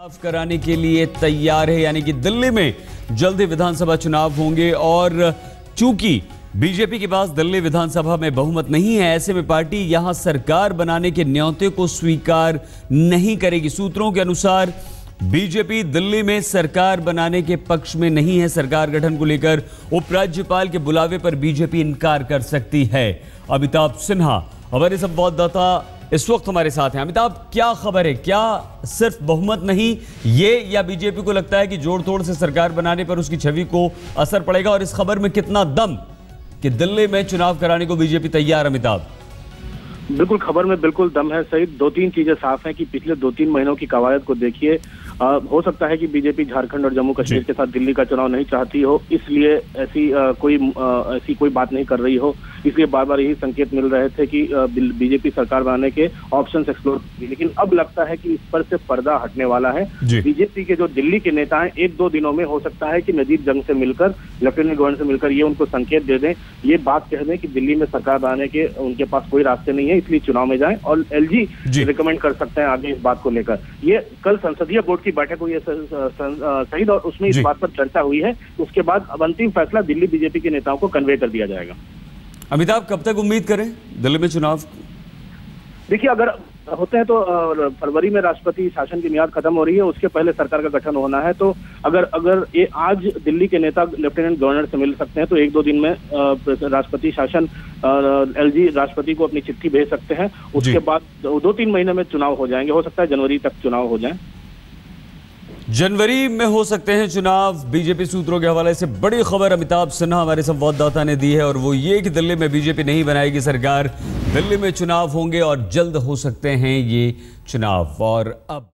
चुनाव कराने के लिए तैयार है, यानी कि दिल्ली में जल्द ही विधानसभा चुनाव होंगे और चूंकि बीजेपी के पास दिल्ली विधानसभा में बहुमत नहीं है, ऐसे में पार्टी यहां सरकार बनाने के न्योते को स्वीकार नहीं करेगी। सूत्रों के अनुसार बीजेपी दिल्ली में सरकार बनाने के पक्ष में नहीं है। सरकार गठन को लेकर उपराज्यपाल के बुलावे पर बीजेपी इनकार कर सकती है। अमिताभ सिन्हा हमारे संवाददाता इस वक्त हमारे साथ हैं। अमिताभ, क्या खबर है? क्या सिर्फ बहुमत नहीं ये, या बीजेपी को लगता है कि जोड़ तोड़ से सरकार बनाने पर उसकी छवि को असर पड़ेगा? और इस खबर में कितना दम कि दिल्ली में चुनाव कराने को बीजेपी तैयार? अमिताभ, बिल्कुल, खबर में बिल्कुल दम है। सही, दो तीन चीजें साफ हैं कि पिछले 2-3 महीनों की कवायद को देखिए। हो सकता है कि बीजेपी झारखंड और जम्मू कश्मीर के साथ दिल्ली का चुनाव नहीं चाहती हो, इसलिए ऐसी कोई बात नहीं कर रही हो। इसलिए बार बार यही संकेत मिल रहे थे कि बीजेपी सरकार बनाने के ऑप्शंस एक्सप्लोर की, लेकिन अब लगता है कि इस पर से पर्दा हटने वाला है। बीजेपी के जो दिल्ली के नेता हैं, 1-2 दिनों में हो सकता है कि नजीब जंग से मिलकर, लेफ्टिनेंट गवर्नर से मिलकर ये उनको संकेत दे दें, ये बात कह दें कि दिल्ली में सरकार बनाने के उनके पास कोई रास्ते नहीं है, इसलिए चुनाव में जाएं। और एलजी रिकमेंड कर सकते हैं आगे इस बात को लेकर। ये कल संसदीय बोर्ड की बैठक हुई है शहीद, और उसमें इस बात पर चर्चा हुई है। उसके बाद अब अंतिम फैसला दिल्ली बीजेपी के नेताओं को कन्वे कर दिया जाएगा। अमिताभ, कब तक उम्मीद करें दिल्ली में चुनाव? देखिए, अगर होते हैं तो फरवरी में राष्ट्रपति शासन की मियाद खत्म हो रही है, उसके पहले सरकार का गठन होना है। तो अगर ये आज दिल्ली के नेता लेफ्टिनेंट गवर्नर से मिल सकते हैं तो 1-2 दिन में राष्ट्रपति शासन एलजी राष्ट्रपति को अपनी चिट्ठी भेज सकते हैं। उसके बाद 2-3 महीने में चुनाव हो जाएंगे। हो सकता है जनवरी तक चुनाव हो जाए। जनवरी में हो सकते हैं चुनाव। बीजेपी सूत्रों के हवाले से बड़ी खबर अमिताभ सिन्हा हमारे संवाददाता ने दी है, और वो ये कि दिल्ली में बीजेपी नहीं बनाएगी सरकार, दिल्ली में चुनाव होंगे और जल्द हो सकते हैं ये चुनाव। और अब